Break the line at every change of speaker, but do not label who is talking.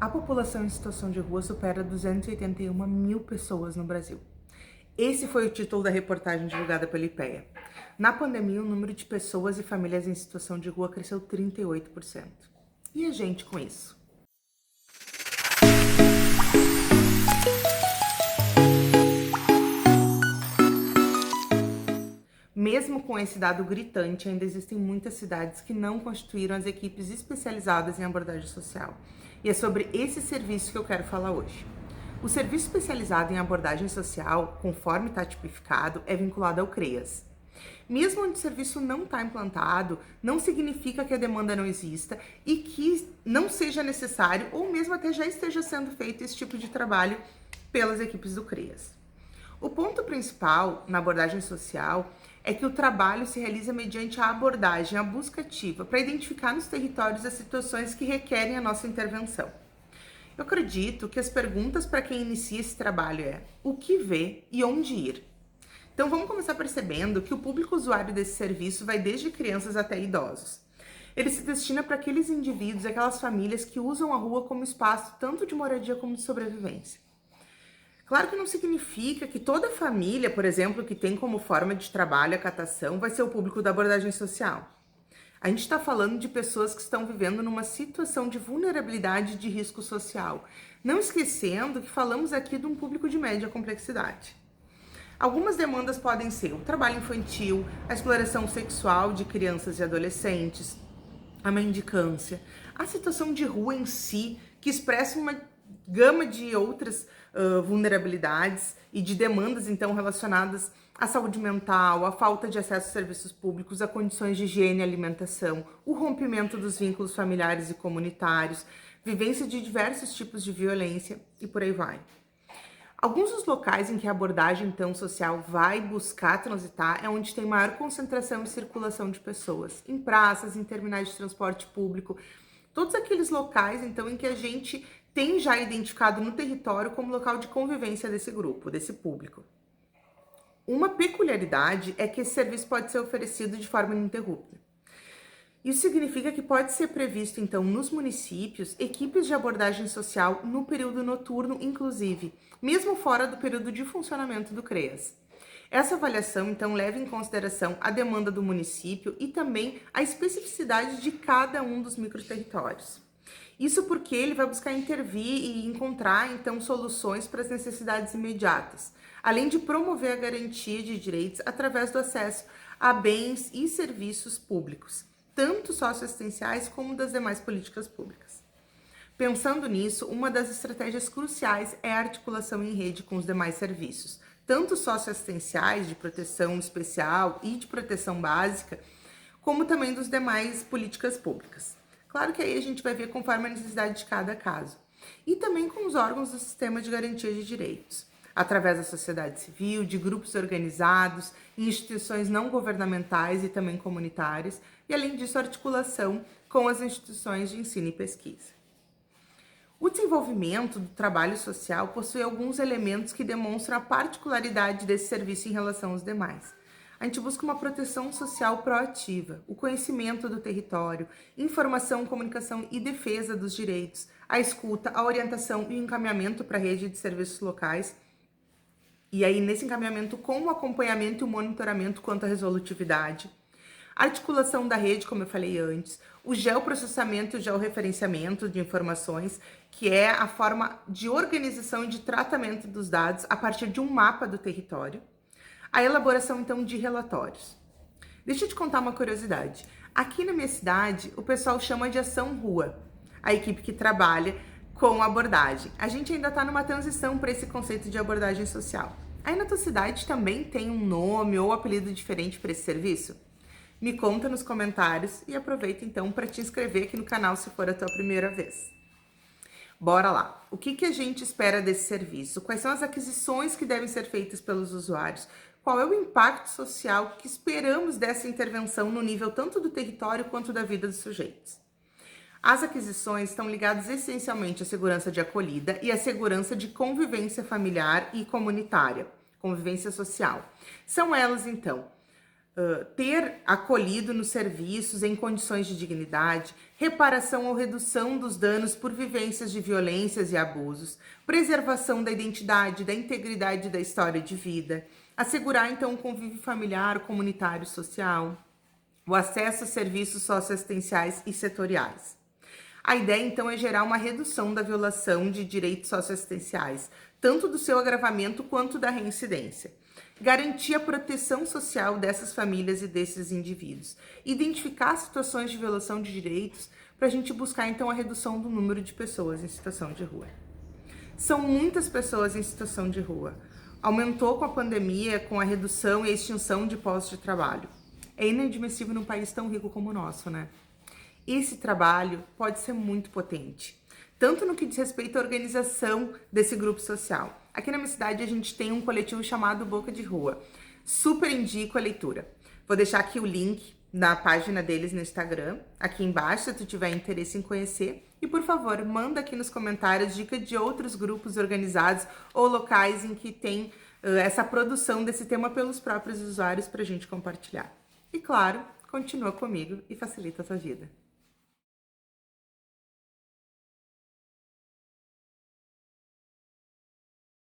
A população em situação de rua supera 281 mil pessoas no Brasil. Esse foi o título da reportagem divulgada pela IPEA. Na pandemia, o número de pessoas e famílias em situação de rua cresceu 38%. E a gente com isso? Mesmo com esse dado gritante, ainda existem muitas cidades que não constituíram as equipes especializadas em abordagem social. E é sobre esse serviço que eu quero falar hoje. O serviço especializado em abordagem social, conforme está tipificado, é vinculado ao CREAS. Mesmo onde o serviço não está implantado, não significa que a demanda não exista e que não seja necessário ou mesmo até já esteja sendo feito esse tipo de trabalho pelas equipes do CREAS. O ponto principal na abordagem social é que o trabalho se realiza mediante a abordagem, a busca ativa, para identificar nos territórios as situações que requerem a nossa intervenção. Eu acredito que as perguntas para quem inicia esse trabalho é o que ver e onde ir. Então vamos começar percebendo que o público usuário desse serviço vai desde crianças até idosos. Ele se destina para aqueles indivíduos, aquelas famílias que usam a rua como espaço tanto de moradia como de sobrevivência. Claro que não significa que toda família, por exemplo, que tem como forma de trabalho a catação, vai ser o público da abordagem social. A gente está falando de pessoas que estão vivendo numa situação de vulnerabilidade e de risco social, não esquecendo que falamos aqui de um público de média complexidade. Algumas demandas podem ser o trabalho infantil, a exploração sexual de crianças e adolescentes, a mendicância, a situação de rua em si, que expressa uma gama de outras vulnerabilidades e de demandas, então, relacionadas à saúde mental, à falta de acesso a serviços públicos, a condições de higiene e alimentação, o rompimento dos vínculos familiares e comunitários, vivência de diversos tipos de violência e por aí vai. Alguns dos locais em que a abordagem, então, social vai buscar transitar é onde tem maior concentração e circulação de pessoas, em praças, em terminais de transporte público, todos aqueles locais, então, em que a gente tem já identificado no território como local de convivência desse grupo, desse público. Uma peculiaridade é que esse serviço pode ser oferecido de forma ininterrupta. Isso significa que pode ser previsto, então, nos municípios, equipes de abordagem social no período noturno, inclusive, mesmo fora do período de funcionamento do CREAS. Essa avaliação, então, leva em consideração a demanda do município e também a especificidade de cada um dos microterritórios. Isso porque ele vai buscar intervir e encontrar, então, soluções para as necessidades imediatas, além de promover a garantia de direitos através do acesso a bens e serviços públicos, tanto socioassistenciais como das demais políticas públicas. Pensando nisso, uma das estratégias cruciais é a articulação em rede com os demais serviços, tanto socioassistenciais, de proteção especial e de proteção básica, como também dos demais políticas públicas. Claro que aí a gente vai ver conforme a necessidade de cada caso. E também com os órgãos do sistema de garantia de direitos, através da sociedade civil, de grupos organizados, instituições não governamentais e também comunitárias, e além disso, articulação com as instituições de ensino e pesquisa. O desenvolvimento do trabalho social possui alguns elementos que demonstram a particularidade desse serviço em relação aos demais. A gente busca uma proteção social proativa, o conhecimento do território, informação, comunicação e defesa dos direitos, a escuta, a orientação e o encaminhamento para a rede de serviços locais. E aí, nesse encaminhamento, com o acompanhamento e o monitoramento quanto à resolutividade, a articulação da rede, como eu falei antes, o geoprocessamento e o georreferenciamento de informações, que é a forma de organização e de tratamento dos dados a partir de um mapa do território, a elaboração, então, de relatórios. Deixa eu te contar uma curiosidade. Aqui na minha cidade, o pessoal chama de Ação Rua, a equipe que trabalha com abordagem. A gente ainda está numa transição para esse conceito de abordagem social. Aí na tua cidade também tem um nome ou apelido diferente para esse serviço? Me conta nos comentários e aproveita, então, para te inscrever aqui no canal se for a tua primeira vez. Bora lá! O que a gente espera desse serviço? Quais são as aquisições que devem ser feitas pelos usuários? Qual é o impacto social que esperamos dessa intervenção no nível tanto do território quanto da vida dos sujeitos? As aquisições estão ligadas essencialmente à segurança de acolhida e à segurança de convivência familiar e comunitária, convivência social. São elas, então, ter acolhido nos serviços em condições de dignidade, reparação ou redução dos danos por vivências de violências e abusos, preservação da identidade, da integridade da história de vida, assegurar então o convívio familiar, comunitário e social, o acesso a serviços socioassistenciais e setoriais. A ideia, então, é gerar uma redução da violação de direitos socioassistenciais, tanto do seu agravamento quanto da reincidência. Garantir a proteção social dessas famílias e desses indivíduos. Identificar situações de violação de direitos para a gente buscar, então, a redução do número de pessoas em situação de rua. São muitas pessoas em situação de rua. Aumentou com a pandemia, com a redução e a extinção de postos de trabalho. É inadmissível num país tão rico como o nosso, né? Esse trabalho pode ser muito potente, tanto no que diz respeito à organização desse grupo social. Aqui na minha cidade a gente tem um coletivo chamado Boca de Rua. Super indico a leitura. Vou deixar aqui o link na página deles no Instagram, aqui embaixo, se tu tiver interesse em conhecer. E por favor, manda aqui nos comentários dica de outros grupos organizados ou locais em que tem essa produção desse tema pelos próprios usuários para a gente compartilhar. E claro, continua comigo e facilita a sua vida.